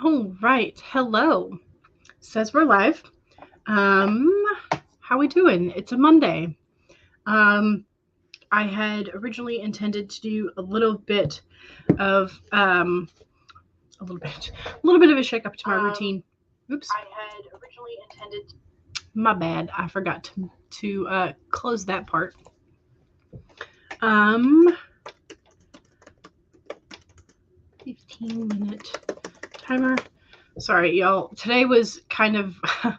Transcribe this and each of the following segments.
All right. Hello. Says we're live. How we doing? It's a Monday. Um, I had originally intended to do of a little bit of a shake up to my routine. Oops. I had originally intended. My bad. I forgot to close that part. Um, 15-minute timer. Sorry, y'all. Today was kind of a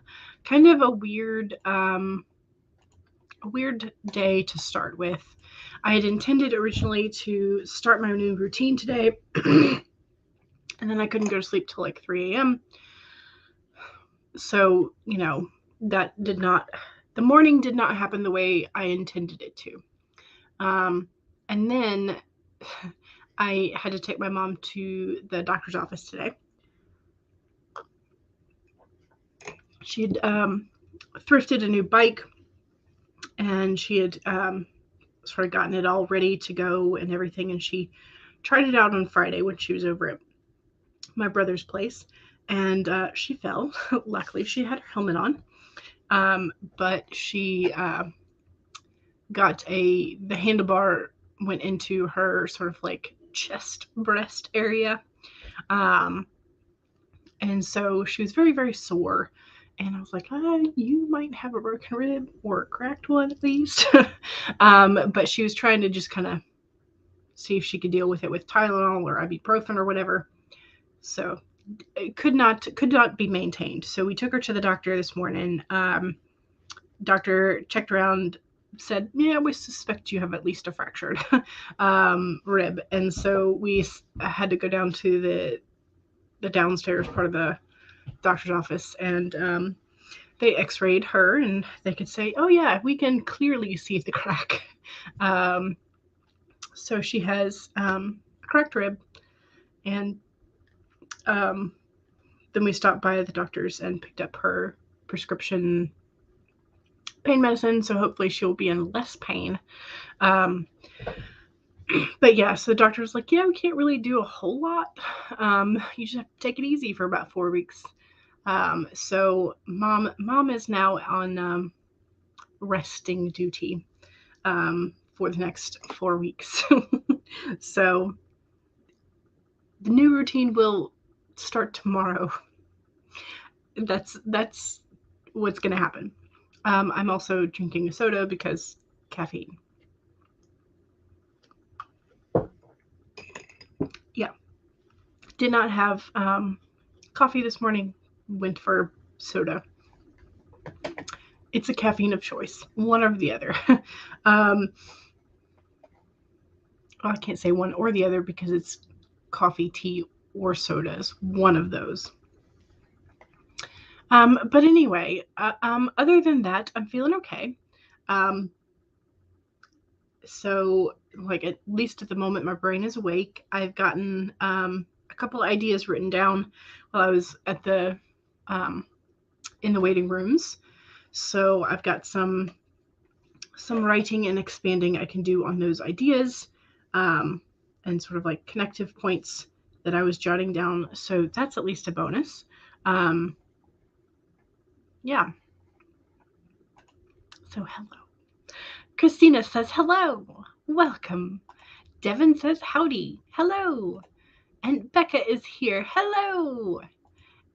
weird day to start with. I had intended originally to start my new routine today, and then I couldn't go to sleep till like 3 a.m. So, that did not, the morning did not happen the way I intended it to. And then I had to take my mom to the doctor's office today. She had thrifted a new bike, and she had sort of gotten it all ready to go and everything. And she tried it out on Friday when she was over at my brother's place, and she fell. Luckily, she had her helmet on, but she got the handlebar went into her sort of like chest breast area, and so she was very, very sore. And I was like, you might have a broken rib or a cracked one at least. But she was trying to just kind of see if she could deal with it with Tylenol or ibuprofen or whatever. So it could not be maintained. So we took her to the doctor this morning. Doctor checked around, said, yeah, we suspect you have at least a fractured rib. And so we had to go down to the downstairs part of the doctor's office, and they x-rayed her, and they could say, oh yeah, we can clearly see the crack. So she has a cracked rib, and then we stopped by the doctor's and picked up her prescription pain medicine, so hopefully she'll be in less pain. But yeah, so the doctor was like, yeah, we can't really do a whole lot. You just have to take it easy for about 4 weeks. So mom is now on resting duty for the next 4 weeks. So the new routine will start tomorrow. That's what's going to happen. I'm also drinking a soda because caffeine. Yeah. Did not have coffee this morning. Went for soda. It's a caffeine of choice, one or the other. I can't say one or the other because it's coffee, tea, or sodas. One of those. But anyway, other than that, I'm feeling okay. So, like, at least at the moment, my brain is awake. I've gotten a couple of ideas written down while I was at in the waiting rooms. So I've got some writing and expanding I can do on those ideas, and sort of like connective points that I was jotting down. So that's at least a bonus. Yeah. So hello. Christina says hello. Welcome. Devin says howdy. Hello. And Becca is here. Hello.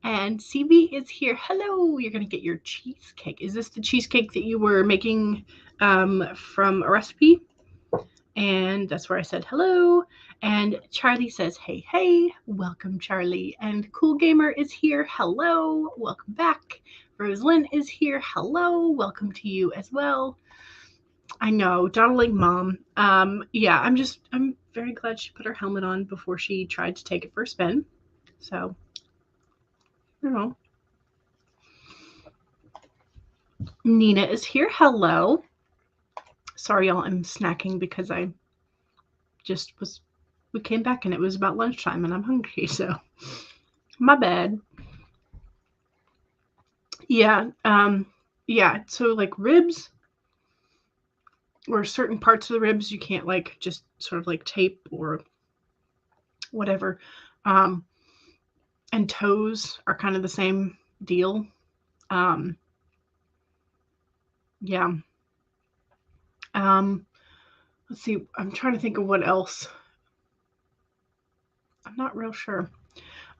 And CB is here. Hello. You're going to get your cheesecake. Is this the cheesecake that you were making from a recipe? And that's where I said hello. And Charlie says, hey, hey. Welcome, Charlie. And Cool Gamer is here. Hello. Welcome back. Rosalind is here. Hello. Welcome to you as well. I know, dawdling mom. Yeah, I'm very glad she put her helmet on before she tried to take it for a spin. So, you know. Nina is here. Hello. Sorry, y'all, I'm snacking because I just we came back and it was about lunchtime and I'm hungry, so my bad. Yeah, yeah, so like ribs or certain parts of the ribs you can't like just sort of like tape or whatever. and toes are kind of the same deal. Yeah. Let's see. I'm trying to think of what else. I'm not real sure.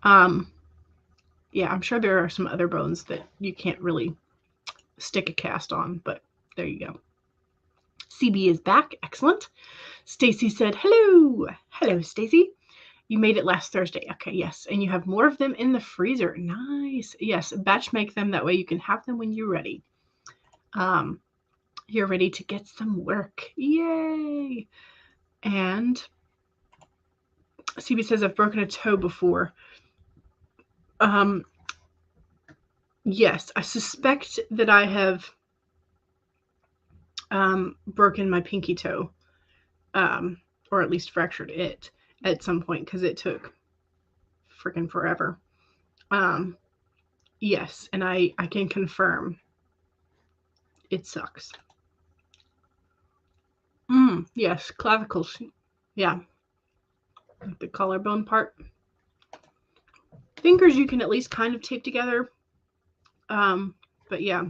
Yeah, I'm sure there are some other bones that you can't really stick a cast on, but there you go. CB is back. Excellent. Stacy said, hello. Hello, Stacy. You made it last Thursday. Okay, yes. And you have more of them in the freezer. Nice. Yes, batch make them. That way you can have them when you're ready. You're ready to get some work. Yay. And CB says, I've broken a toe before. Yes, I suspect that I have broken my pinky toe, or at least fractured it at some point because it took freaking forever. Yes, and I can confirm it sucks. Yes, clavicles. Yeah, the collarbone part. Fingers you can at least kind of tape together. But yeah.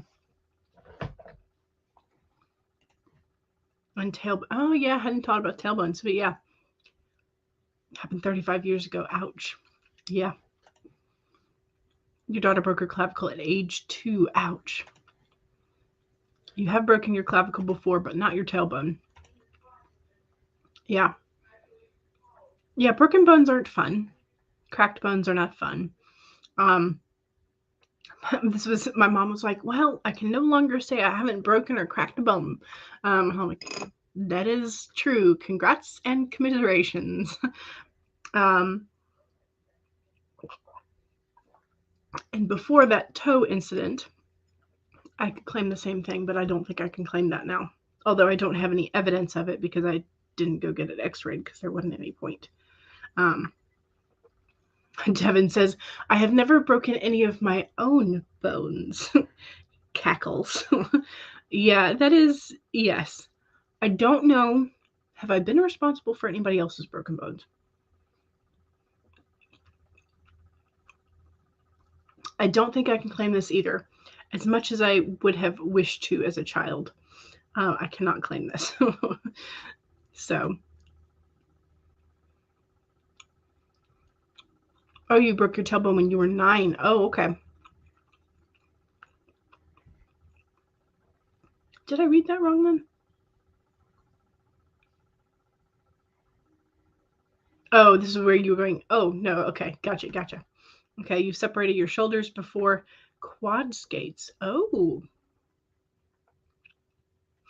And tailbone. Oh yeah, I hadn't thought about tailbones, but yeah. Happened 35 years ago. Ouch. Yeah. Your daughter broke her clavicle at age 2. Ouch. You have broken your clavicle before, but not your tailbone. Yeah. Yeah, broken bones aren't fun. Cracked bones are not fun. This was, my mom was like, well, I can no longer say I haven't broken or cracked a bone. I'm like, that is true. Congrats and commiserations. And before that toe incident, I could claim the same thing, but I don't think I can claim that now. Although I don't have any evidence of it because I didn't go get it x-rayed because there wasn't any point. Devin says, I have never broken any of my own bones. Cackles. Yeah, that is, yes. I don't know. Have I been responsible for anybody else's broken bones? I don't think I can claim this either. As much as I would have wished to as a child, I cannot claim this. So. Oh, you broke your tailbone when you were 9. Oh, okay. Did I read that wrong then? Oh, this is where you were going. Oh, no. Okay. Gotcha. Okay. You separated your shoulders before quad skates. Oh.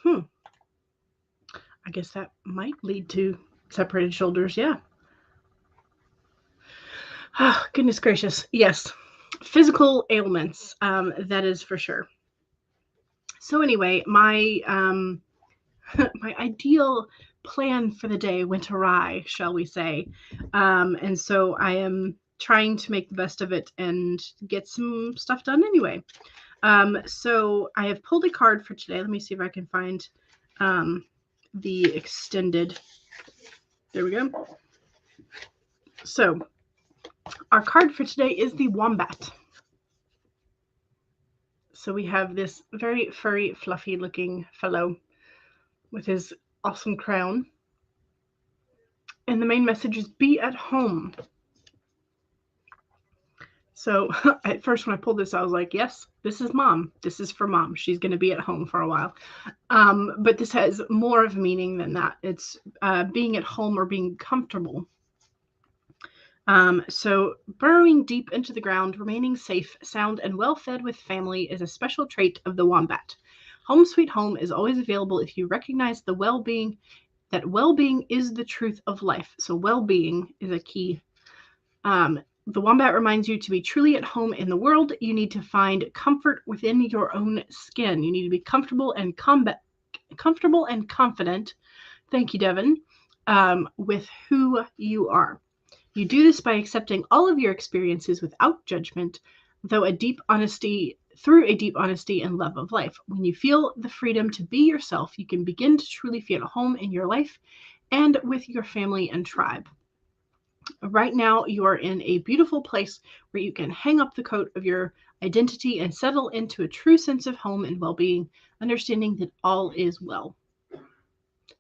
I guess that might lead to separated shoulders. Yeah. Oh, goodness gracious. Yes. Physical ailments. That is for sure. So anyway, my my ideal plan for the day went awry, shall we say. And so I am trying to make the best of it and get some stuff done anyway. So I have pulled a card for today. Let me see if I can find the extended. There we go. So our card for today is the wombat. So we have this very furry, fluffy looking fellow with his awesome crown. And the main message is be at home. So at first when I pulled this, I was like, yes, this is mom. This is for mom. She's going to be at home for a while. But this has more of a meaning than that. It's being at home or being comfortable. So burrowing deep into the ground, remaining safe, sound, and well-fed with family is a special trait of the wombat. Home sweet home is always available if you recognize the well-being, that well-being is the truth of life. So well-being is a key. The wombat reminds you to be truly at home in the world. You need to find comfort within your own skin. You need to be comfortable and confident. Thank you, Devin. With who you are. You do this by accepting all of your experiences without judgment, through a deep honesty and love of life. When you feel the freedom to be yourself, you can begin to truly feel at home in your life and with your family and tribe. Right now, you are in a beautiful place where you can hang up the coat of your identity and settle into a true sense of home and well-being, understanding that all is well.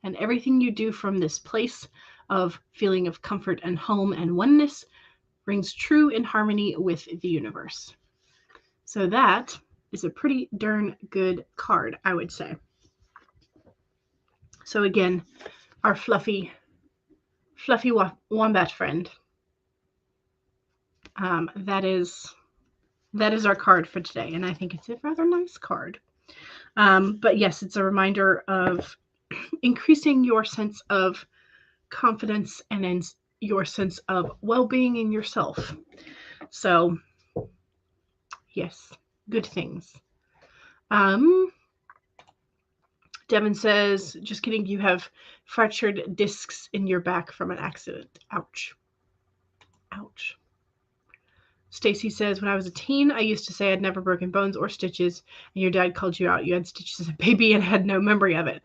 And everything you do from this place of feeling of comfort and home and oneness rings true in harmony with the universe. So that is a pretty darn good card, I would say. So again, our fluffy wombat friend. That is our card for today, and I think it's a rather nice card. But yes, it's a reminder of increasing your sense of confidence and your sense of well-being in yourself. So yes, good things. Devin says, just kidding, you have fractured discs in your back from an accident. Ouch. Ouch. Stacy says, when I was a teen, I used to say I'd never broken bones or stitches, and your dad called you out. You had stitches as a baby and had no memory of it.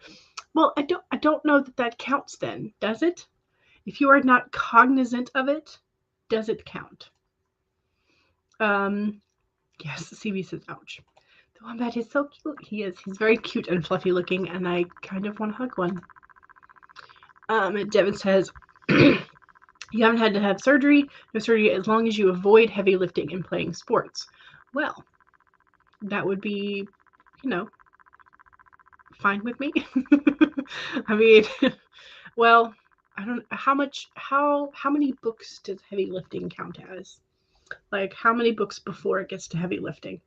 Well, I don't know that counts then, does it? If you are not cognizant of it, does it count? Yes, CB says, ouch. The wombat is so cute. He is. He's very cute and fluffy looking, and I kind of want to hug one. Devin says, you haven't had to have surgery, no surgery, as long as you avoid heavy lifting and playing sports. Well, that would be, fine with me. I mean, well, I don't how many books does heavy lifting count as? Like, how many books before it gets to heavy lifting?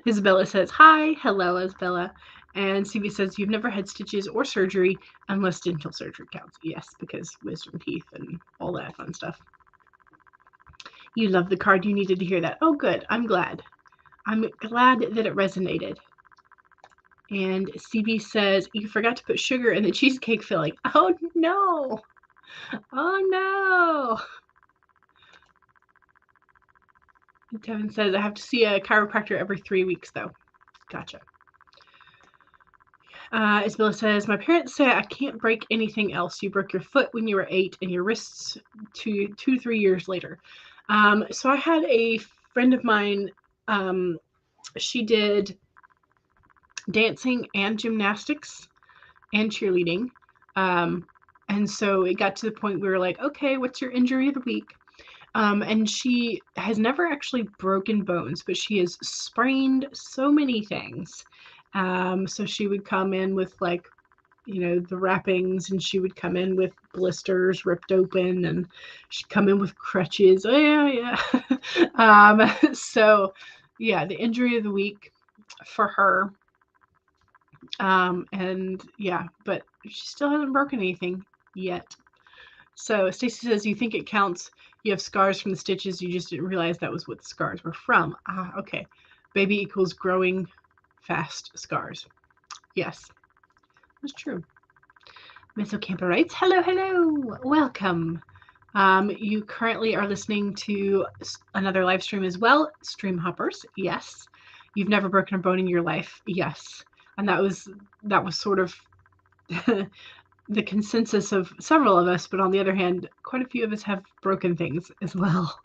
Isabella says, hi. Hello, Isabella. And CB says, you've never had stitches or surgery unless dental surgery counts. Yes, because wisdom teeth and all that fun stuff. You love the card. You needed to hear that. Oh, good. I'm glad. I'm glad that it resonated. And CB says, you forgot to put sugar in the cheesecake filling. Oh, no. Oh, no. Devin says, I have to see a chiropractor every 3 weeks, though. Gotcha. Isabella says, my parents say I can't break anything else. You broke your foot when you were 8 and your wrists 2 to 3 years later. So I had a friend of mine, she did dancing and gymnastics and cheerleading. And so it got to the point we were like, okay, what's your injury of the week? And she has never actually broken bones, but she has sprained so many things. So she would come in with the wrappings, and she would come in with blisters ripped open, and she'd come in with crutches. Oh, yeah. So yeah, the injury of the week for her. And yeah, but she still hasn't broken anything yet. So Stacy says, you think it counts? You have scars from the stitches. You just didn't realize that was what the scars were from. Okay. Baby equals growing fast scars. Yes, that's true. Miss O'Camper writes, hello. Welcome. You currently are listening to another live stream as well. Stream hoppers. Yes. You've never broken a bone in your life. Yes. And that was sort of the consensus of several of us, but on the other hand, quite a few of us have broken things as well.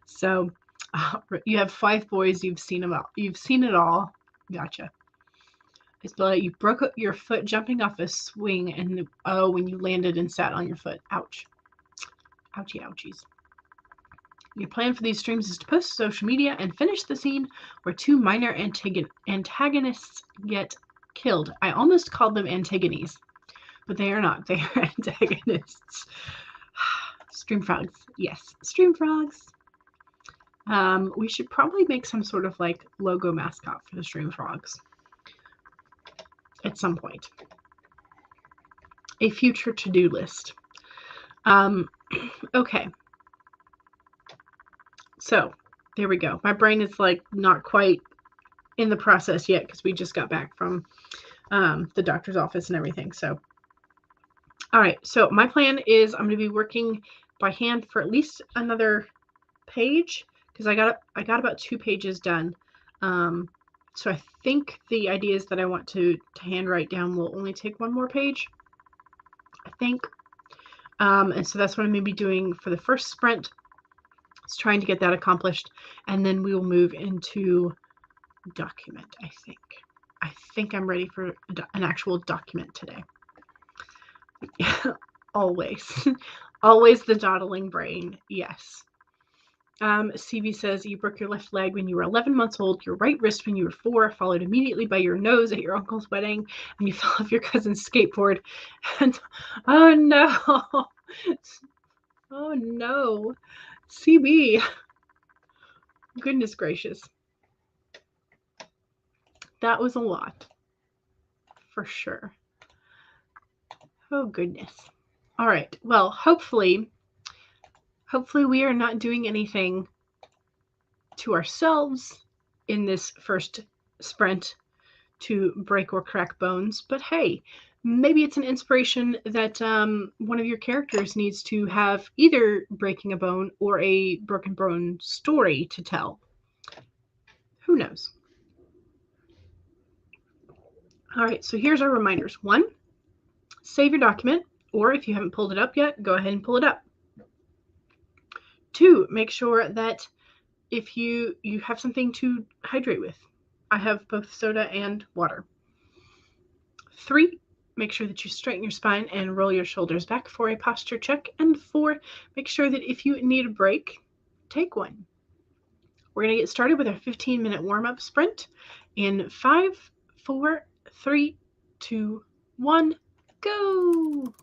So you have 5 boys. You've seen them all. You've seen it all. Gotcha. Isabella, you broke your foot jumping off a swing, and when you landed and sat on your foot. Ouch. Ouchie ouchies. Your plan for these streams is to post to social media and finish the scene where 2 minor antagonists get killed. I almost called them Antigones, but they are not. They are antagonists. Stream frogs. Yes, stream frogs. We should probably make some sort of logo mascot for the stream frogs at some point. A future to-do list. Okay. So there we go. My brain is not quite in the process yet because we just got back from the doctor's office and everything. So, all right. So my plan is I'm going to be working by hand for at least another page because I got about 2 pages done. So I think the ideas that I want to handwrite down will only take 1 more page. I think. And so that's what I'm going to be doing for the first sprint. It's trying to get that accomplished. And then we will move into document, I think. I think I'm ready for an actual document today. Always. Always the dawdling brain. Yes. CV says, you broke your left leg when you were 11 months old, your right wrist when you were 4, followed immediately by your nose at your uncle's wedding, and you fell off your cousin's skateboard. And oh no. Oh no. CB. Goodness gracious. That was a lot. For sure. Oh goodness. All right. Well, hopefully we are not doing anything to ourselves in this first sprint to break or crack bones. But hey, maybe it's an inspiration that one of your characters needs to have either breaking a bone or a broken bone story to tell. Who knows? All right, so here's our reminders. 1, save your document, or if you haven't pulled it up yet, go ahead and pull it up. 2, make sure that if you have something to hydrate with. I have both soda and water. 3, make sure that you straighten your spine and roll your shoulders back for a posture check. And 4, make sure that if you need a break, take one. We're going to get started with our 15-minute warm-up sprint in 5, 4, 3, 2, 1, go!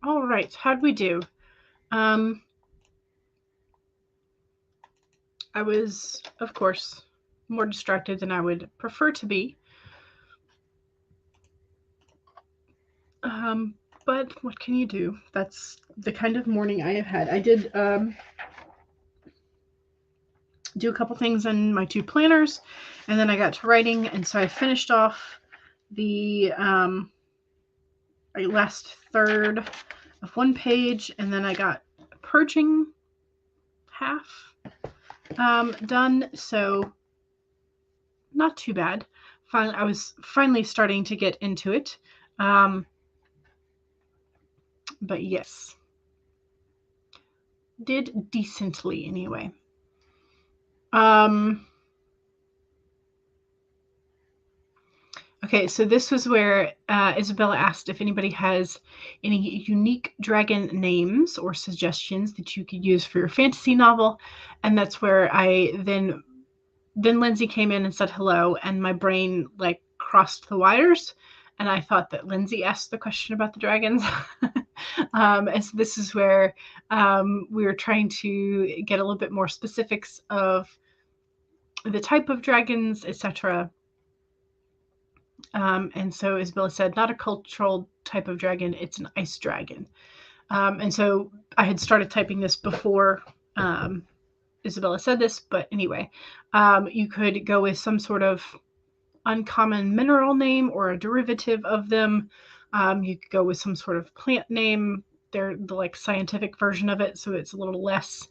All right, how'd we do? I was, of course, more distracted than I would prefer to be. But what can you do? That's the kind of morning I have had. I did do a couple things in my 2 planners, and then I got to writing, and so I finished off the last third of 1 page, and then I got purging half done, so not too bad. I was finally starting to get into it. But yes, did decently anyway. Okay, so this was where Isabella asked if anybody has any unique dragon names or suggestions that you could use for your fantasy novel, and that's where I then Lindsay came in and said hello, and my brain like crossed the wires, and I thought that Lindsay asked the question about the dragons. And so this is where we were trying to get a little bit more specifics of the type of dragons, etc. And so Isabella said, not a cultural type of dragon, it's an ice dragon. And so I had started typing this before Isabella said this, but anyway, you could go with some sort of uncommon mineral name or a derivative of them. You could go with some sort of plant name. They're the like scientific version of it, so it's a little less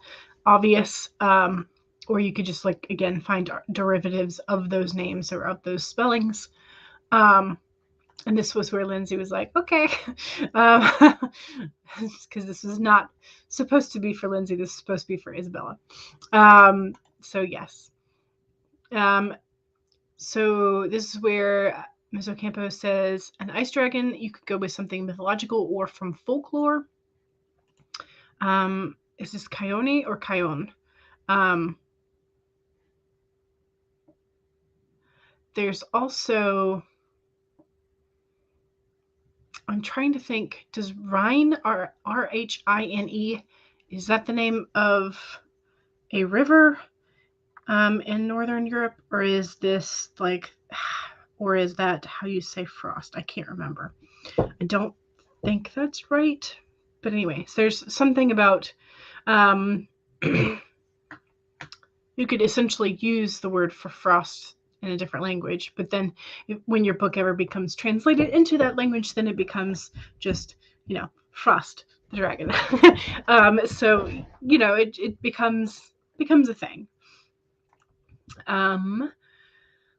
obvious. Or you could just like again find derivatives of those names or of those spellings. And this was where Lindsay was like, okay, because this was not supposed to be for Lindsay. This is supposed to be for Isabella. So yes. So this is where Ms. Ocampo says, an ice dragon, you could go with something mythological or from folklore. Is this Coyone or Coyon? There's also, I'm trying to think, does Rhine, R-H-I-N-E, is that the name of a river in Northern Europe? Or is this like, or is that how you say frost? I can't remember. I don't think that's right. But anyway, so there's something about you could essentially use the word for frost in a different language, but then when your book ever becomes translated into that language, then it becomes just, Frost the dragon. So, it becomes a thing.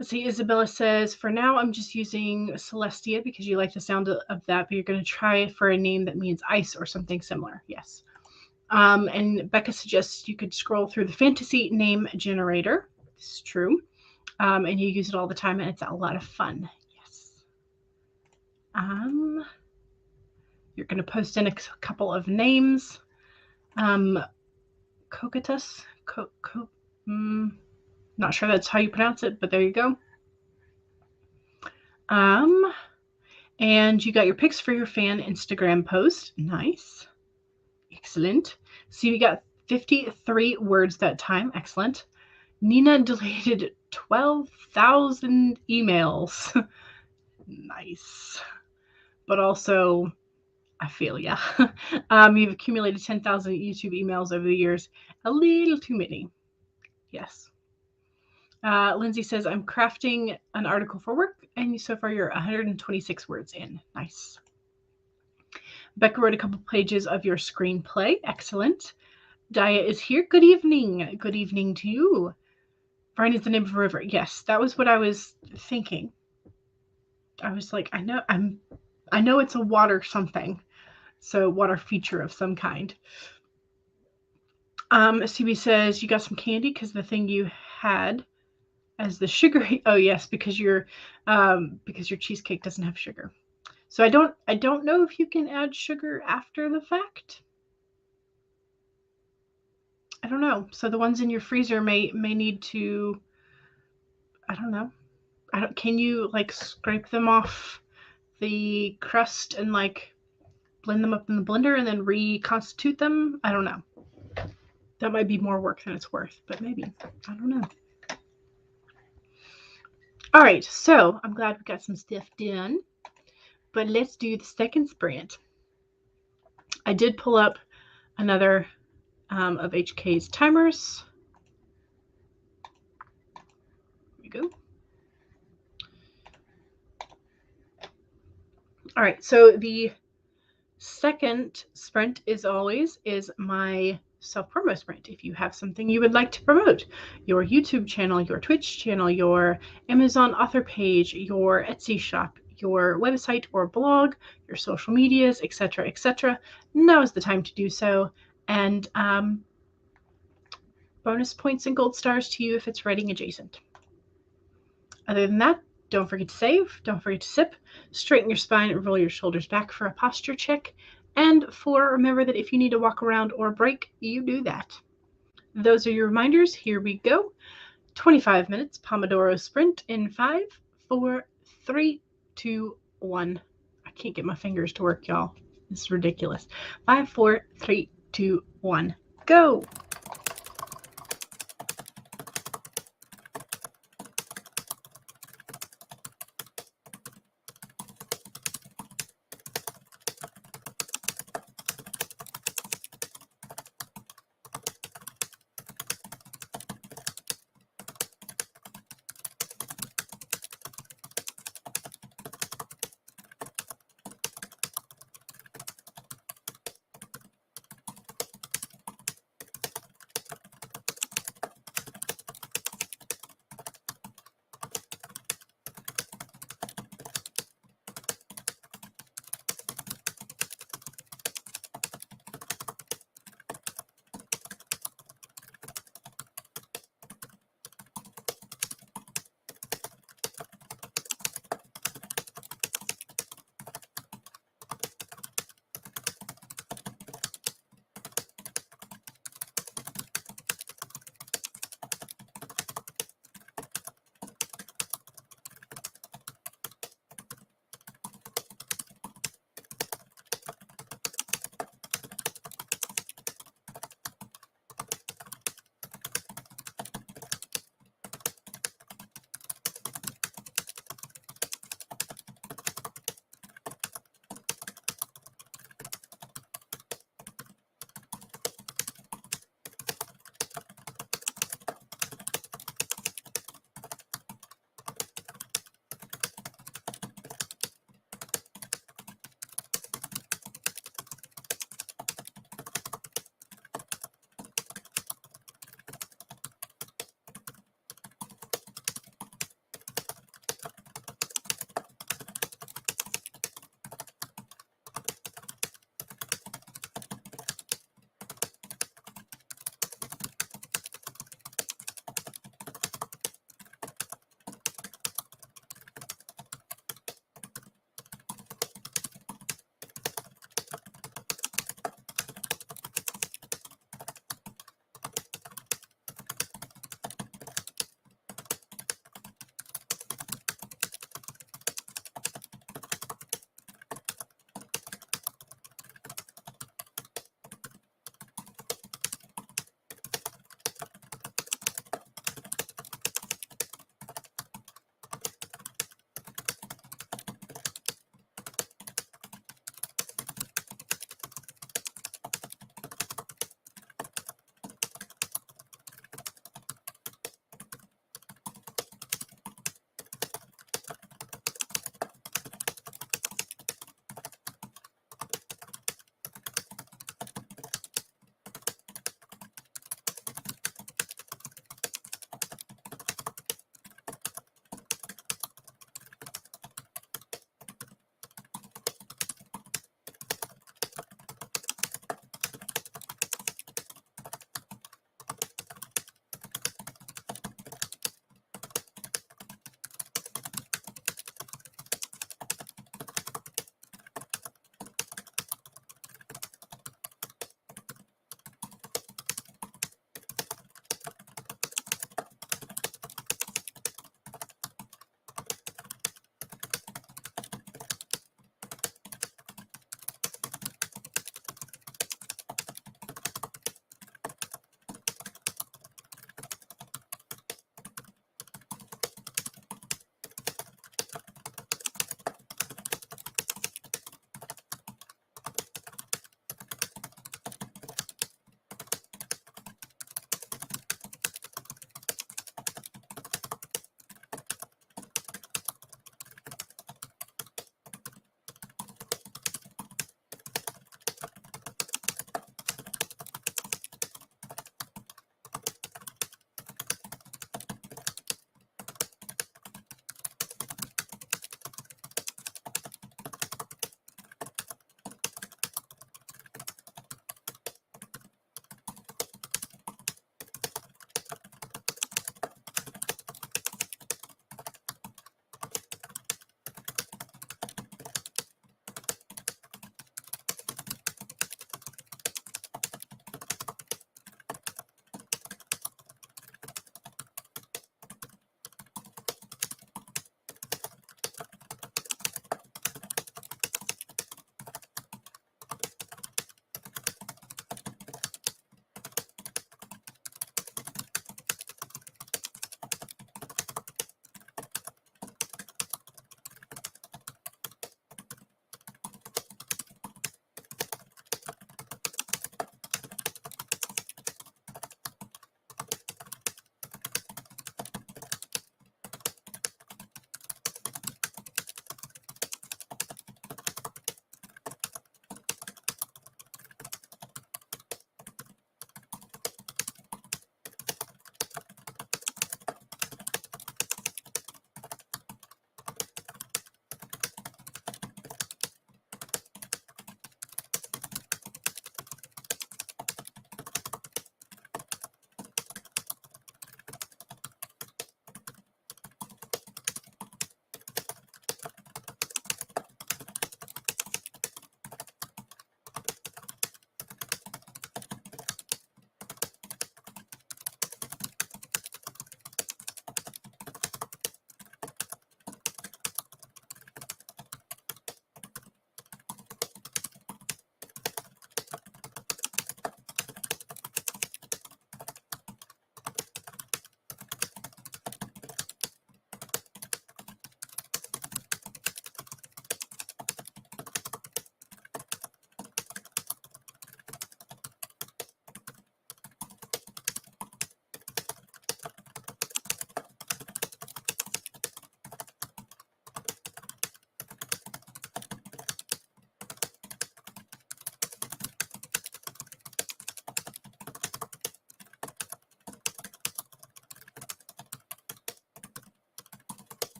Let's see, Isabella says, for now I'm just using Celestia because you like the sound of that, but you're going to try for a name that means ice or something similar. Yes. And Becca suggests you could scroll through the fantasy name generator. It's true. And you use it all the time, and it's a lot of fun. Yes. You're going to post in a couple of names. Cocatus. Not sure that's how you pronounce it, but there you go. And you got your pics for your fan Instagram post. Nice. Excellent. So you got 53 words that time. Excellent. Nina deleted 12,000 emails. Nice. But also, I feel ya. You've accumulated 10,000 YouTube emails over the years. A little too many. Yes. Lindsay says, I'm crafting an article for work, and so far you're 126 words in. Nice. Becca wrote a couple pages of your screenplay. Excellent. Dia is here. Good evening. Good evening to you. Rhine is the name of a river. Yes, that was what I was thinking. I was like, I know it's a water something. So water feature of some kind. CB says, you got some candy because the thing you had as the sugar. Oh yes, because your cheesecake doesn't have sugar. So I don't know if you can add sugar after the fact. I don't know. So the ones in your freezer may need to, I don't know. Can you like scrape them off the crust and like blend them up in the blender and then reconstitute them. I don't know. That might be more work than it's worth, but maybe. I don't know. All right, so I'm glad we got some stuff done, but let's do the second sprint. I did pull up another of HK's timers. Here we go. All right, so the second sprint is my self-promo sprint. If you have something you would like to promote, your YouTube channel, your Twitch channel, your Amazon author page, your Etsy shop, your website or blog, your social medias, etc., now is the time to do so. And bonus points and gold stars to you if it's writing adjacent. Other than that, don't forget to save, don't forget to sip, straighten your spine, and roll your shoulders back for a posture check. And remember that if you need to walk around or break, you do that. Those are your reminders. Here we go. 25 minutes Pomodoro sprint in 5, 4, 3, 2, 1. I can't get my fingers to work, y'all. This is ridiculous. 5, 4, 3, 2, 1. Go!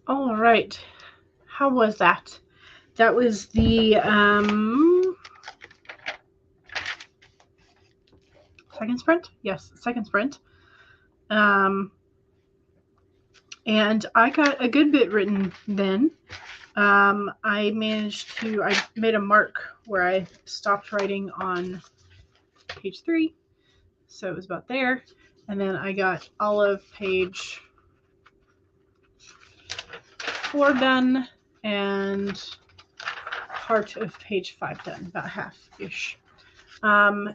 All right. How was that? That was the second sprint? Yes, second sprint. And I got a good bit written then. I made a mark where I stopped writing on page 3. So it was about there. And then I got all of page 4 done and part of page 5 done, about half-ish.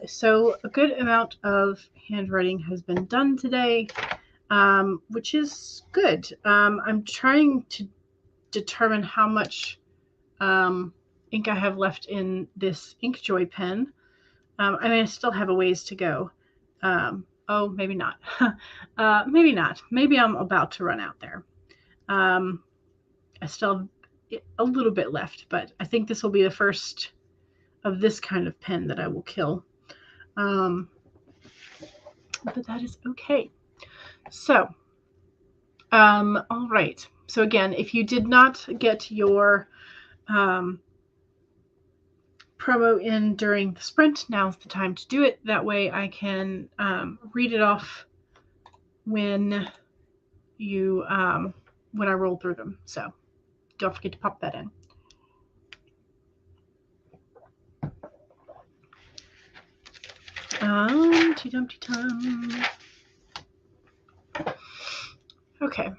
So a good amount of handwriting has been done today, which is good. I'm trying to determine how much ink I have left in this Inkjoy pen. I mean, I still have a ways to go. Oh, maybe not. Maybe not. Maybe I'm about to run out there. I still have a little bit left, but I think this will be the first of this kind of pen that I will kill. But that is okay. So, all right. So again, if you did not get your promo in during the sprint, now's the time to do it. That way I can read it off when you when I roll through them. So don't forget to pop that in. Tum-tum. Okay.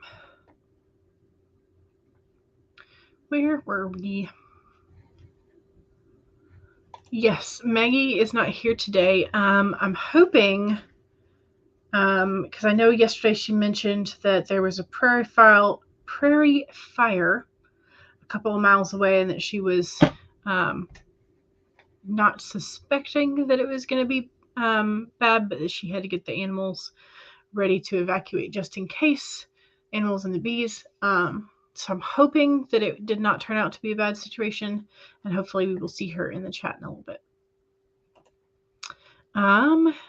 Where were we? Yes, Maggie is not here today. I'm hoping, because I know yesterday she mentioned that there was a prairie fire a couple of miles away, and that she was not suspecting that it was going to be bad, but that she had to get the animals ready to evacuate just in case, animals and the bees. So I'm hoping that it did not turn out to be a bad situation, and hopefully we will see her in the chat in a little bit.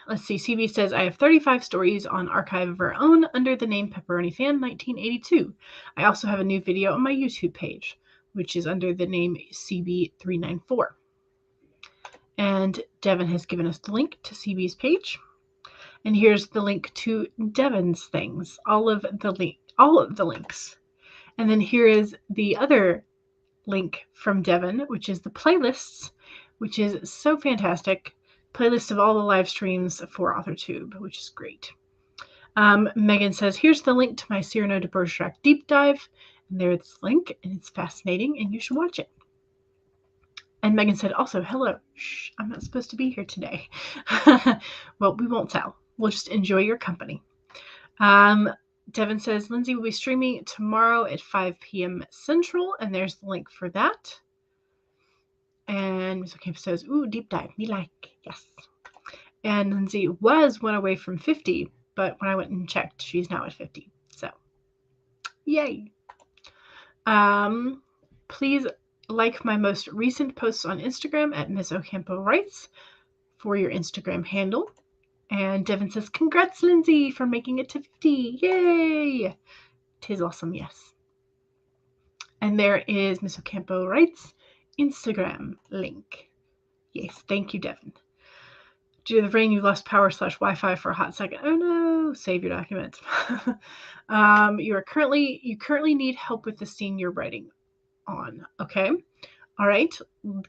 Let's see. CB says, I have 35 stories on Archive of Our Own under the name Pepperoni Fan 1982. I also have a new video on my YouTube page, which is under the name CB394. And Devin has given us the link to CB's page. And here's the link to Devin's things, all of the links. And then here is the other link from Devin, which is the playlists, which is so fantastic. Playlist of all the live streams for AuthorTube, which is great. Megan says, here's the link to my Cyrano de Bergerac deep dive. And there's the link, and it's fascinating, and you should watch it. And Megan said, also, hello. Shh, I'm not supposed to be here today. Well, we won't tell. We'll just enjoy your company. Devin says, Lindsay will be streaming tomorrow at 5 p.m. Central, and there's the link for that. And Mr. Camp says, ooh, deep dive, me like, yes. And Lindsay was one away from 50, but when I went and checked, she's now at 50. So, yay. Please like my most recent posts on Instagram at Miss Ocampo Writes for your Instagram handle. And Devin says, congrats, Lindsay, for making it to 50. Yay. 'Tis awesome, yes. And there is Miss Ocampo Writes Instagram link. Yes, thank you, Devin. Due to the rain, you lost power / Wi-Fi for a hot second. Oh no, save your documents. You currently need help with the scene you're writing on. Okay. All right.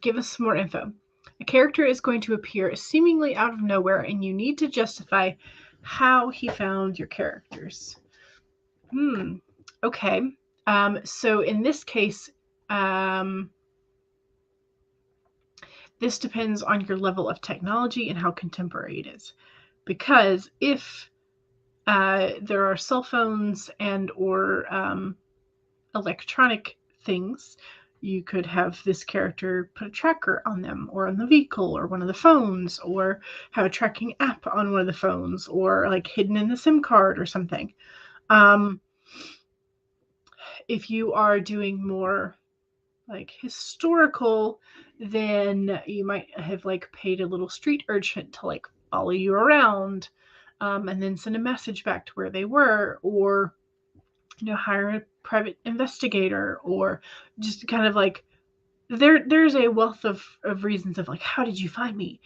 Give us some more info. A character is going to appear seemingly out of nowhere, and you need to justify how he found your characters. Okay. So in this case, this depends on your level of technology and how contemporary it is. Because if there are cell phones and or electronic things, you could have this character put a tracker on them, or on the vehicle, or one of the phones, or have a tracking app on one of the phones, or like hidden in the SIM card or something. If you are doing more like historical, then you might have like paid a little street urchin to like follow you around, and then send a message back to where they were, or hire a private investigator, or just kind of like there's a wealth of reasons of like, how did you find me?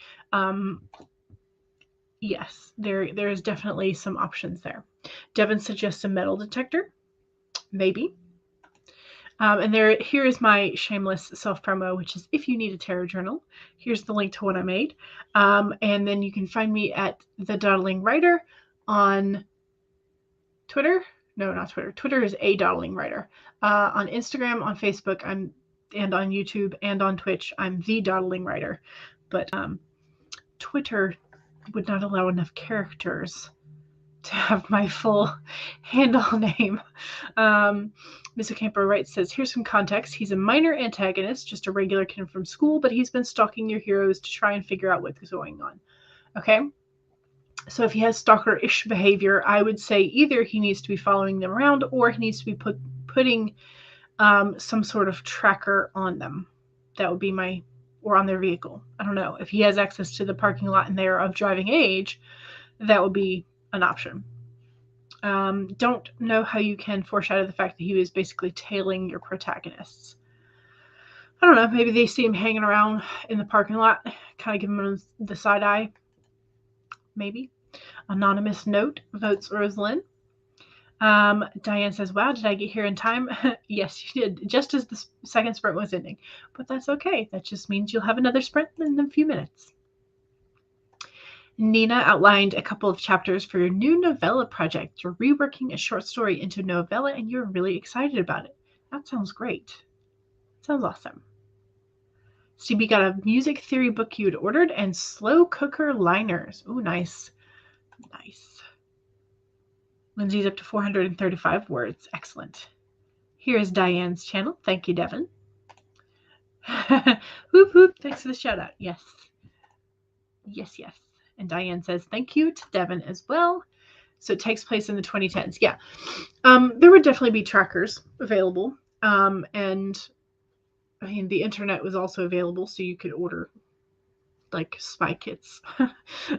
Yes, there's definitely some options there. Devin suggests a metal detector, maybe. And here is my shameless self-promo, which is if you need a tarot journal, here's the link to what I made. And then you can find me at the Dawdling Writer on Twitter. No, not Twitter. Twitter is a Dawdling Writer. On Instagram, on Facebook, and on YouTube and on Twitch, I'm the Dawdling Writer. But Twitter would not allow enough characters to have my full handle name. Mr. Camper writes, says, here's some context. He's a minor antagonist, just a regular kid from school, but he's been stalking your heroes to try and figure out what's going on. Okay? So if he has stalker-ish behavior, I would say either he needs to be following them around or he needs to be putting some sort of tracker on them. That would be or on their vehicle. I don't know. If he has access to the parking lot and they are of driving age, that would be an option. Don't know how you can foreshadow the fact that he was basically tailing your protagonists. I don't know. Maybe they see him hanging around in the parking lot, kind of give him the side eye. Maybe. Anonymous note votes Rosalind. Diane says, wow, did I get here in time? Yes, you did, just as the second sprint was ending. But that's okay. That just means you'll have another sprint in a few minutes. Nina outlined a couple of chapters for your new novella project. You're reworking a short story into a novella and you're really excited about it. That sounds great. Sounds awesome. Stevie got a music theory book you had ordered and slow cooker liners. Ooh, nice. Nice. Lindsay's up to 435 words. Excellent. Here's Diane's channel. Thank you, Devin. Whoop, whoop. Thanks for the shout out. Yes. Yes, yes. And Diane says, thank you to Devin as well. So it takes place in the 2010s. Yeah. There would definitely be trackers available. And I mean, the internet was also available, so you could order like spy kits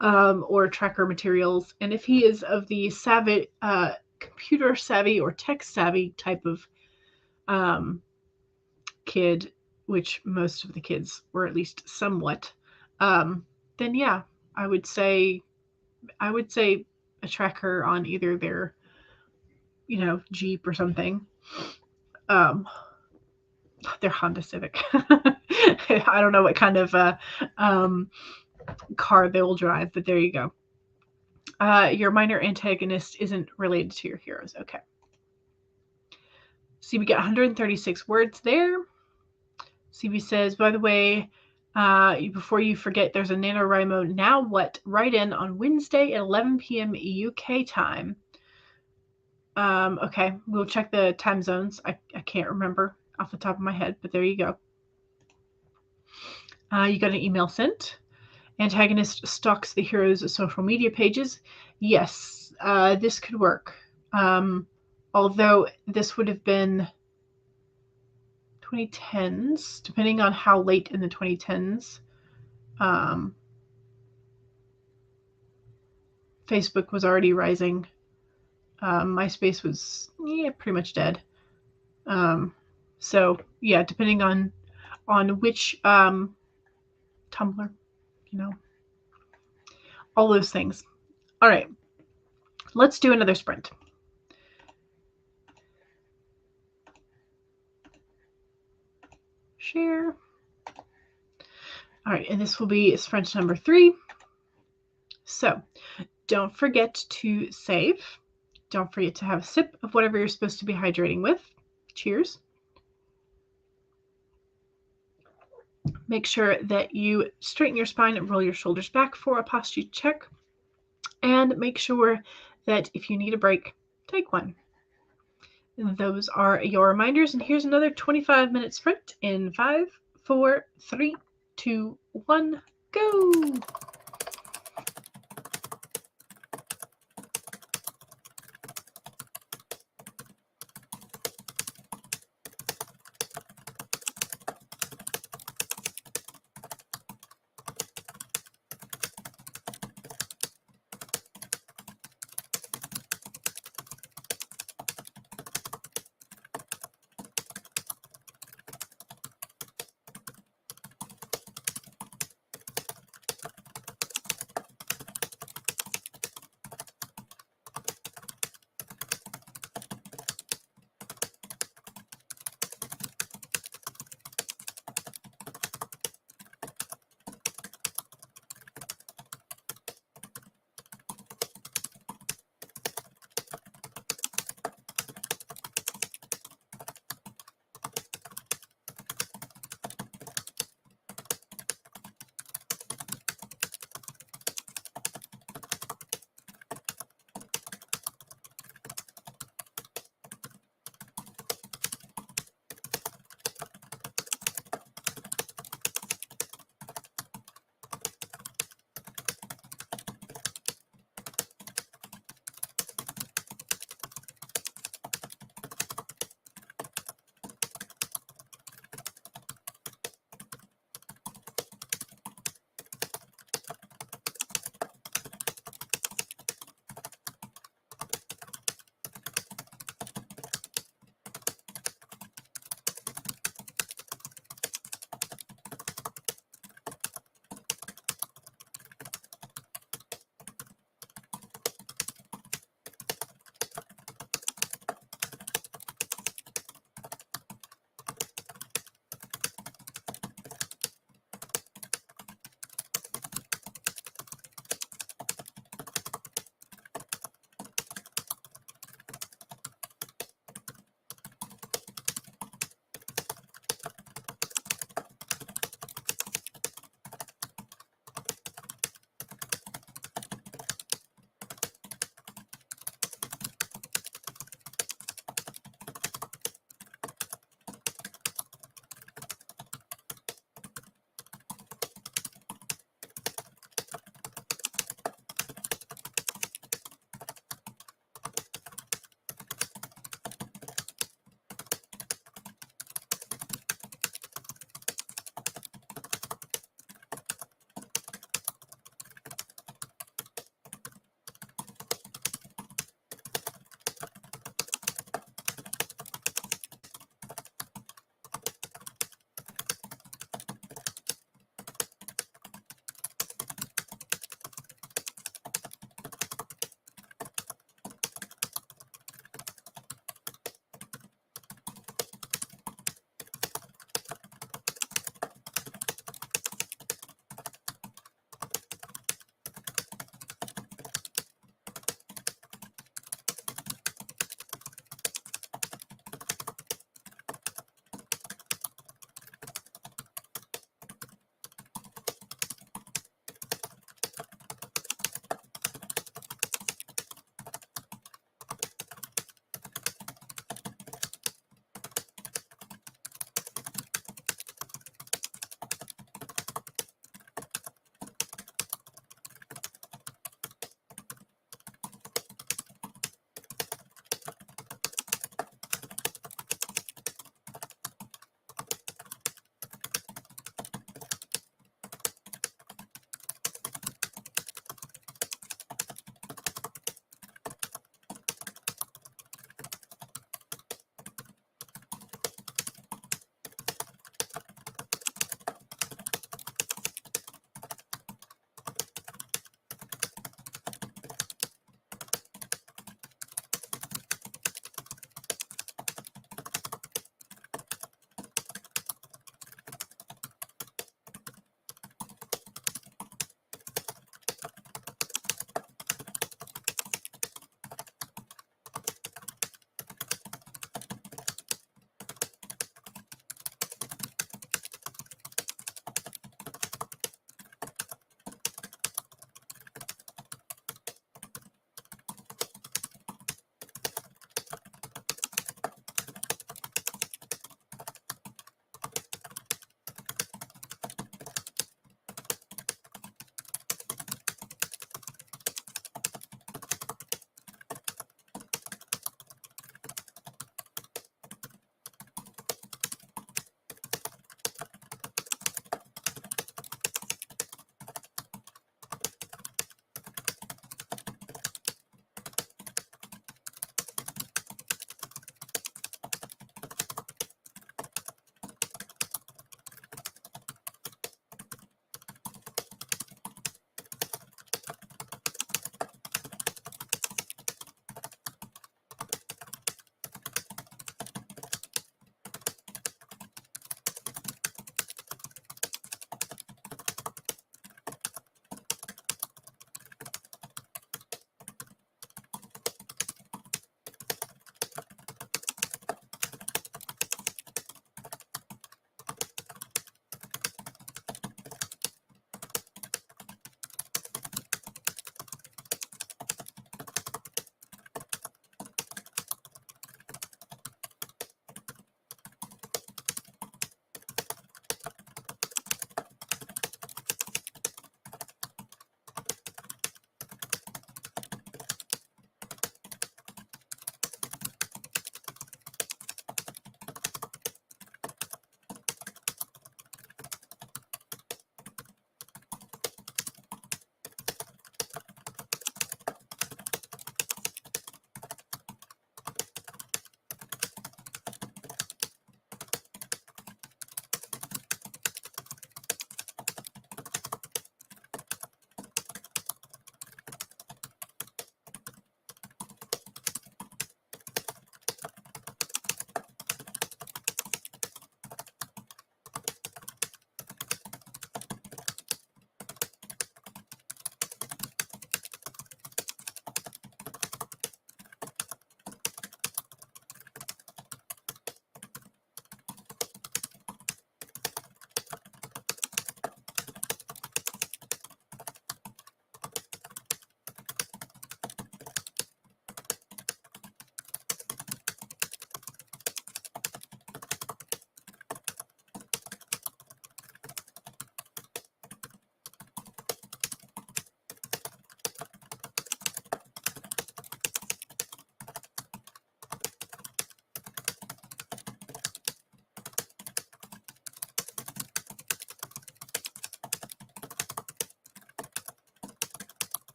or tracker materials. And if he is of the savvy, computer savvy or tech savvy type of kid, which most of the kids were at least somewhat, then yeah, I would say a tracker on either their, Jeep or something. Their Honda Civic. I don't know what kind of car they will drive, but there you go. Your minor antagonist isn't related to your heroes. Okay. CB got 136 words there. CB says, by the way, before you forget, there's a NaNoWriMo Now What? Write in on Wednesday at 11 p.m. UK time. Okay, we'll check the time zones. I can't remember off the top of my head, but there you go. You got an email sent. Antagonist stalks the hero's social media pages. Yes, this could work. Although this would have been 2010s, depending on how late in the 2010s. Facebook was already rising. MySpace was pretty much dead. So yeah, depending on which Tumblr, all those things. All right, let's do another sprint. Share. All right, and this will be sprint number 3. So don't forget to save. Don't forget to have a sip of whatever you're supposed to be hydrating with. Cheers. Make sure that you straighten your spine and roll your shoulders back for a posture check. And make sure that if you need a break, take one. And those are your reminders. And here's another 25-minute sprint in 5, 4, 3, 2, 1, go.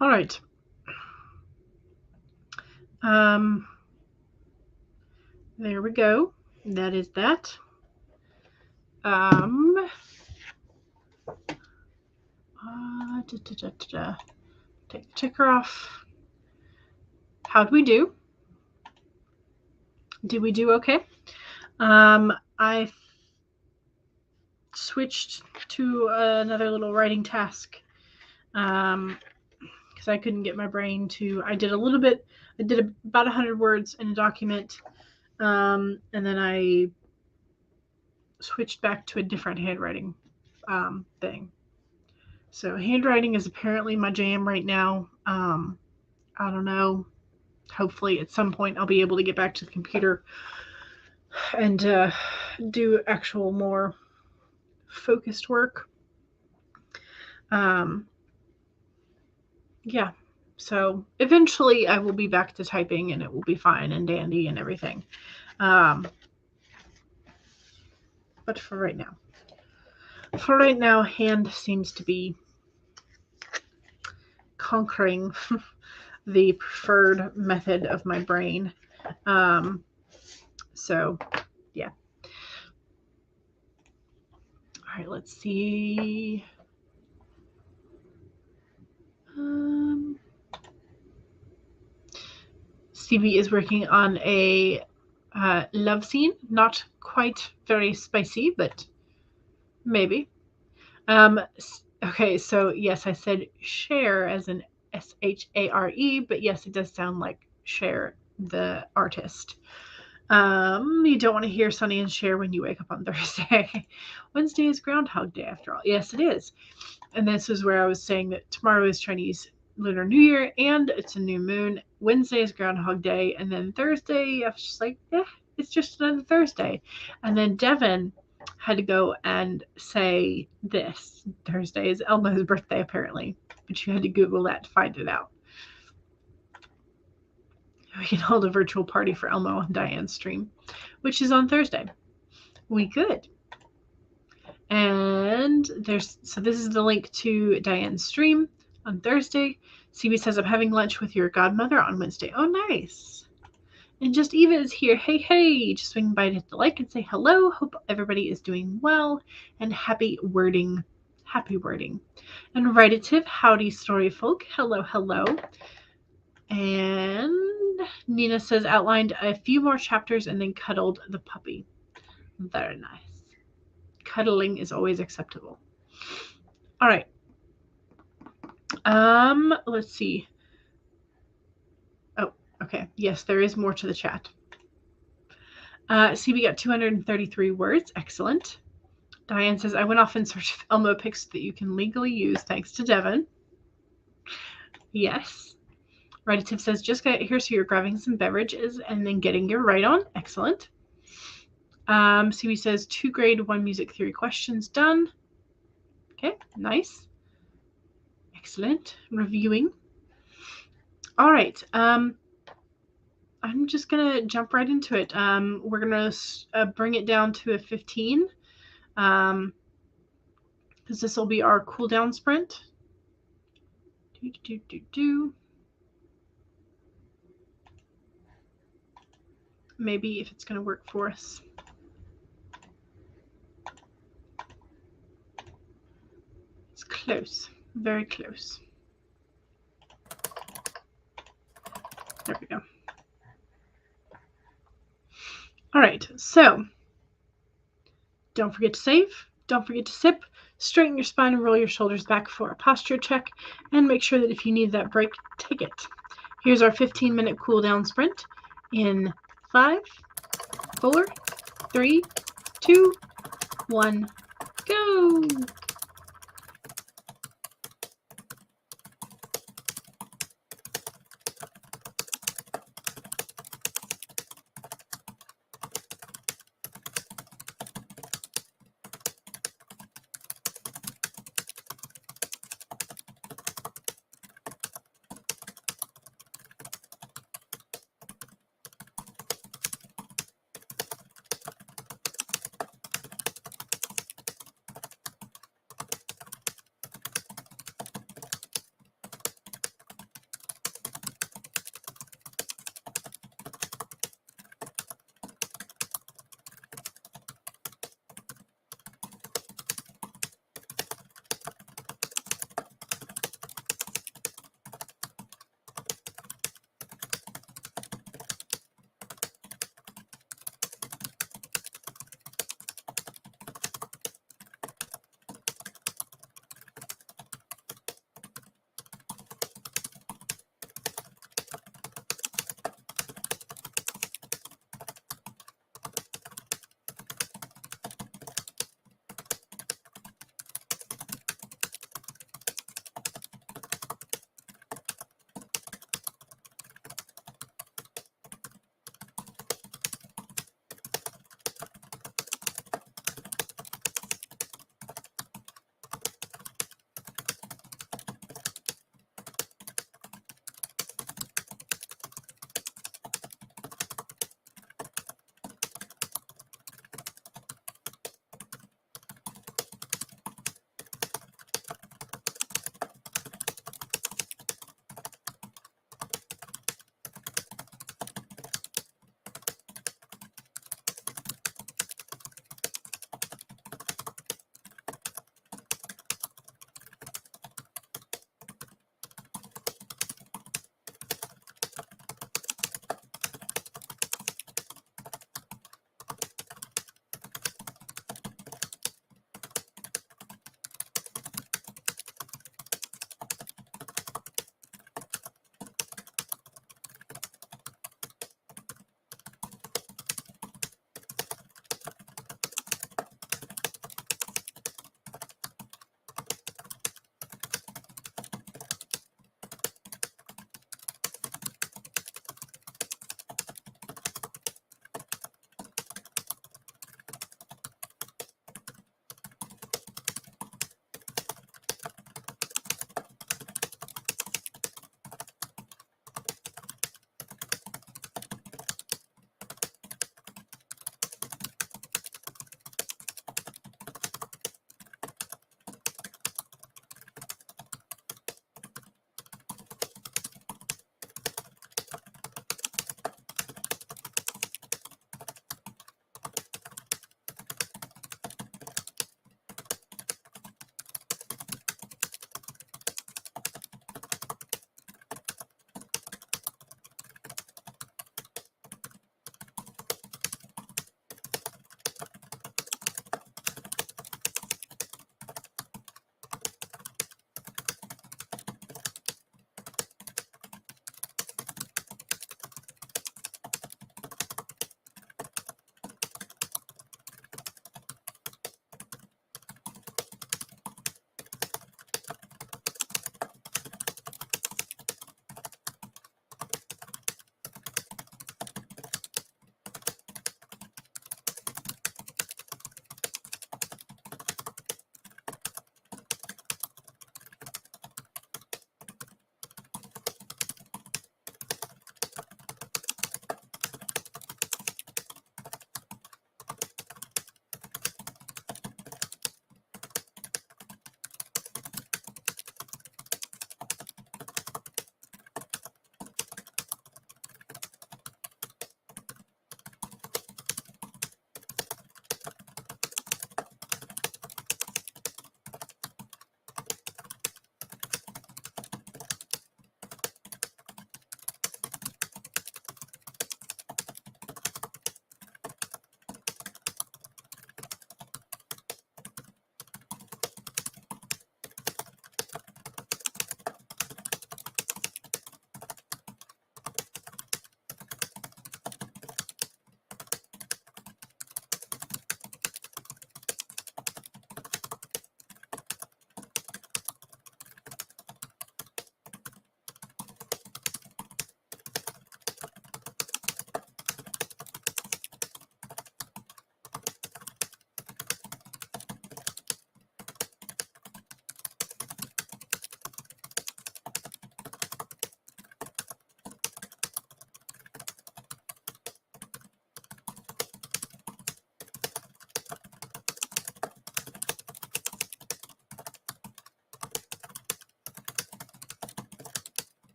All right. There we go. That is that. Take the ticker off. How'd we do? Did we do okay? I switched to another little writing task because I couldn't get my brain to. I did a little bit. I did about 100 words in a document, and then I switched back to a different handwriting thing. So handwriting is apparently my jam right now. I don't know. Hopefully at some point I'll be able to get back to the computer and do actual more focused work. Yeah. So eventually I will be back to typing and it will be fine and dandy and everything. But for right now, hand seems to be conquering the preferred method of my brain. So, yeah. All right, let's see. CB is working on a love scene. Not quite very spicy, but maybe. Okay, so yes, I said share as in SHARE, but yes, it does sound like Cher, the artist. You don't want to hear Sonny and Cher when you wake up on Thursday. Wednesday is Groundhog Day, after all. Yes, it is. And this is where I was saying that tomorrow is Chinese Lunar New Year, and it's a new moon. Wednesday is Groundhog Day, and then Thursday, I was just like, it's just another Thursday. And then Devin had to go and say this. Thursday is Elmo's birthday, apparently, but you had to Google that to find it out. We can hold a virtual party for Elmo on Diane's stream, which is on Thursday. We could. And this is the link to Diane's stream on Thursday. CB says, I'm having lunch with your godmother on Wednesday. Oh, nice. And Just Eva is here. Hey. Just swing by to hit the like and say hello. Hope everybody is doing well. And happy wording. Happy wording. And Writative, howdy story folk. Hello. And Nina says, outlined a few more chapters and then cuddled the puppy. Very nice. Cuddling is always acceptable. All right. Let's see. Oh, okay. Yes, there is more to the chat. CB got 233 words. Excellent. Diane says, I went off in search of Elmo pics that you can legally use, thanks to Devin. Yes. Writative says, just got here, so you're grabbing some beverages and then getting your write on. Excellent. CB says, 2 grade 1 music theory questions done. Okay, nice. Excellent. Reviewing. All right. I'm just going to jump right into it. We're going to bring it down to a 15 because this will be our cool down sprint. Maybe if it's going to work for us. It's close. Very close. There we go. All right, so don't forget to save. Don't forget to sip. Straighten your spine and roll your shoulders back for a posture check. And make sure that if you need that break, take it. Here's our 15-minute cool down sprint in 5, 4, 3, 2, 1, go.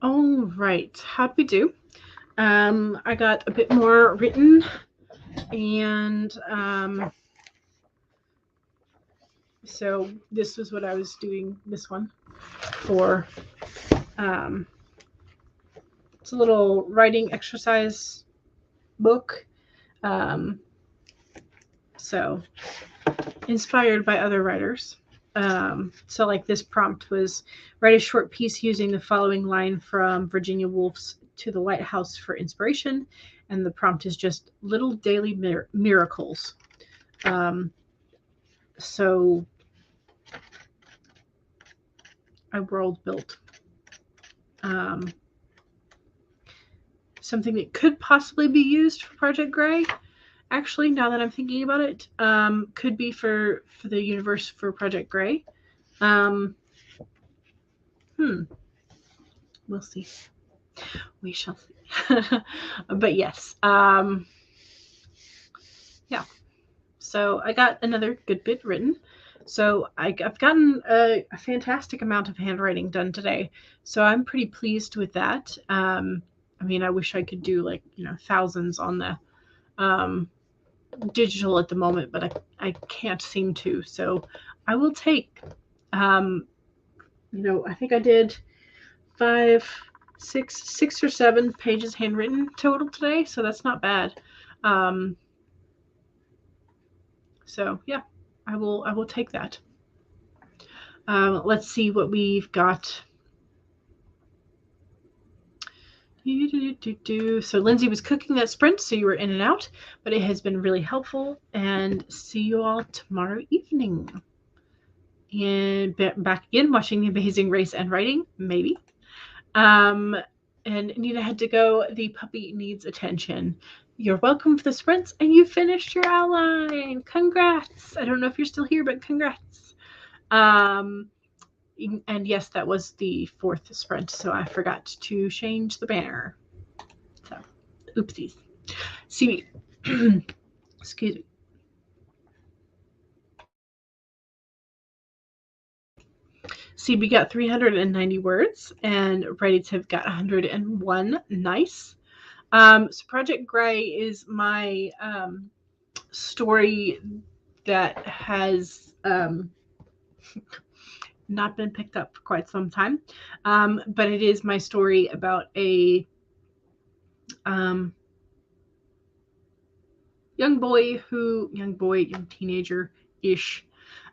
All right, how'd we do? I got a bit more written, and so this was what I was doing. This one for it's a little writing exercise book. So inspired by other writers. So like this prompt was write a short piece using the following line from Virginia Woolf's To the Lighthouse for inspiration, and the prompt is just little daily miracles. So I world built something that could possibly be used for Project Gray. Actually, now that I'm thinking about it, could be for the universe for Project Gray. We'll see. We shall see. But yes, yeah. So I got another good bit written. So I've gotten a fantastic amount of handwriting done today. So I'm pretty pleased with that. I mean, I wish I could do like, thousands on the digital at the moment, but I can't seem to. So I will take, I think I did 6 or 7 pages handwritten total today. So that's not bad. So yeah, I will take that. Let's see what we've got. So Lindsay was cooking that sprint, so you were in and out, but it has been really helpful. And see you all tomorrow evening. And back again, watching The Amazing Race and writing, maybe. And Nina had to go. The puppy needs attention. You're welcome for the sprints, and you finished your outline. Congrats! I don't know if you're still here, but congrats. And yes, that was the 4th sprint, so I forgot to change the banner. So, oopsies. See, excuse me. CB got 390 words, and Reddits have got 101. Nice. So Project Gray is my story that has not been picked up for quite some time, but it is my story about a young teenager-ish.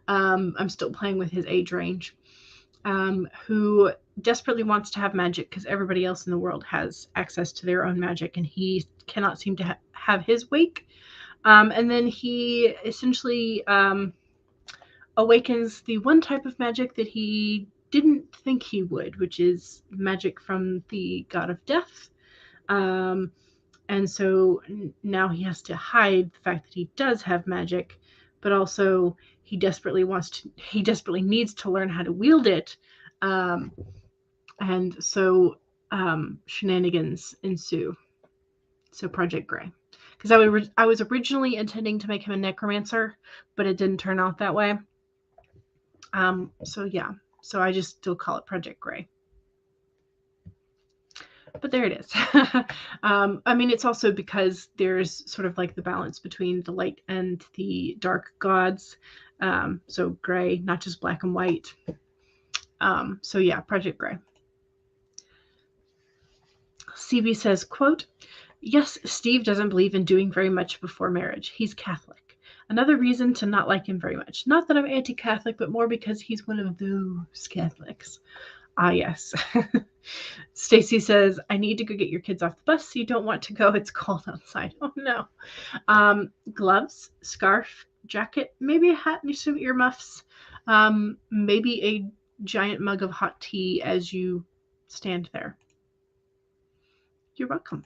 I'm still playing with his age range. Who desperately wants to have magic because everybody else in the world has access to their own magic, and he cannot seem to have his wake. And then he essentially awakens the one type of magic that he didn't think he would, which is magic from the god of death. And so now he has to hide the fact that he does have magic, but also he desperately needs to learn how to wield it. And so shenanigans ensue. So Project Gray. Because I was originally intending to make him a necromancer, but it didn't turn out that way. So yeah, so I just still call it Project Gray. But there it is. I mean, it's also because there's sort of like the balance between the light and the dark gods. So gray, not just black and white. So yeah, Project Gray. CB says, quote, yes, Steve doesn't believe in doing very much before marriage. He's Catholic. Another reason to not like him very much. Not that I'm anti-Catholic, but more because he's one of those Catholics. Ah, yes. Stacy says, I need to go get your kids off the bus. You don't want to go. It's cold outside. Oh, no. Gloves, scarf, jacket, maybe a hat and some earmuffs, maybe a giant mug of hot tea as you stand there. You're welcome.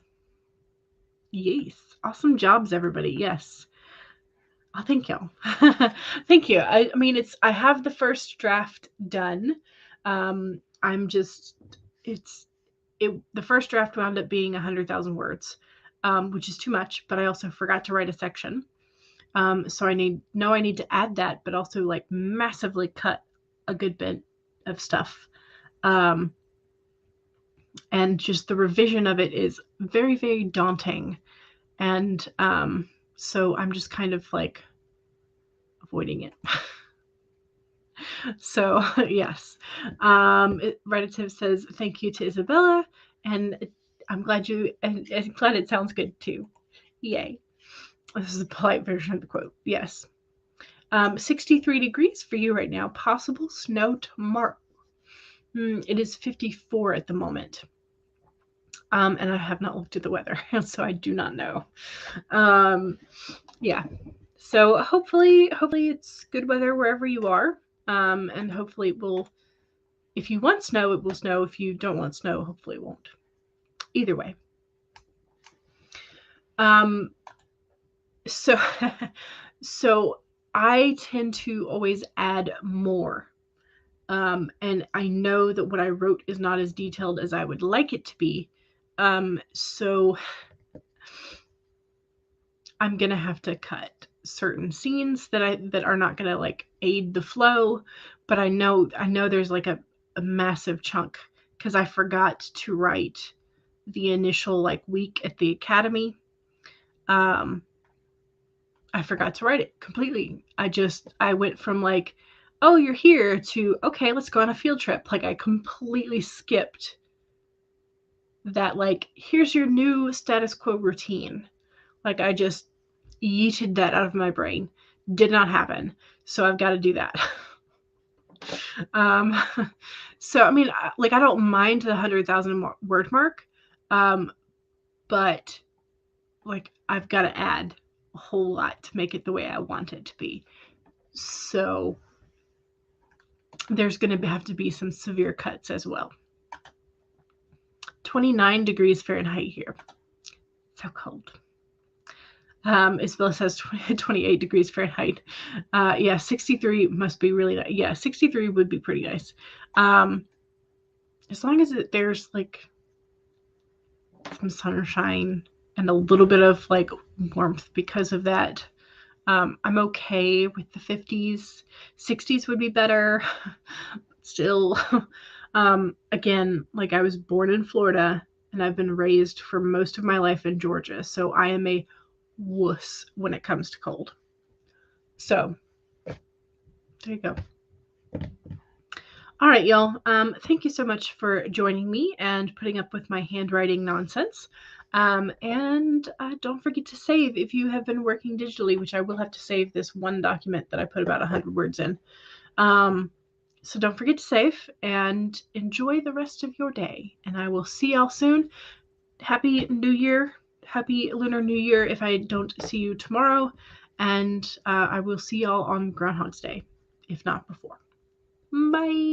Yes. Awesome jobs, everybody. Yes. Oh, thank you. Thank you. I mean, I have the first draft done. I'm just, the first draft wound up being 100,000 words, which is too much, but I also forgot to write a section. So I need to add that, but also like massively cut a good bit of stuff. and just the revision of it is very, very daunting. And so I'm just kind of like avoiding it. So yes, Relative says thank you to Isabella, and I'm glad it sounds good too. Yay. This is a polite version of the quote. Yes. 63 degrees for you right now. Possible snow tomorrow. It is 54 at the moment. And I have not looked at the weather, so I do not know. Yeah. So hopefully it's good weather wherever you are. And hopefully it will, if you want snow, it will snow. If you don't want snow, hopefully it won't. Either way. So I tend to always add more. And I know that what I wrote is not as detailed as I would like it to be. So I'm going to have to cut certain scenes that are not going to like aid the flow, but I know there's like a massive chunk because I forgot to write the initial like week at the academy. I forgot to write it completely. I went from like, oh, you're here to, okay, let's go on a field trip. Like I completely skipped that, like, here's your new status quo routine. Like I just yeeted that out of my brain. Did not happen. So I've got to do that. So, I mean, like, I don't mind the 100,000 word mark. But like, I've got to add a whole lot to make it the way I want it to be. So there's going to have to be some severe cuts as well. 29 degrees Fahrenheit here. So cold. Isabella says 28 degrees Fahrenheit. Yeah, 63 must be really nice. Yeah, 63 would be pretty nice. As long as there's like some sunshine and a little bit of like warmth because of that. I'm okay with the 50s. 60s would be better. Still, again, like I was born in Florida and I've been raised for most of my life in Georgia. So I am a wuss when it comes to cold. So there you go. All right, y'all. Thank you so much for joining me and putting up with my handwriting nonsense. And don't forget to save if you have been working digitally, which I will have to save this one document that I put about 100 words in. So don't forget to save and enjoy the rest of your day. And I will see y'all soon. Happy New Year. Happy Lunar New Year if I don't see you tomorrow. And I will see y'all on Groundhog's Day, if not before. Bye.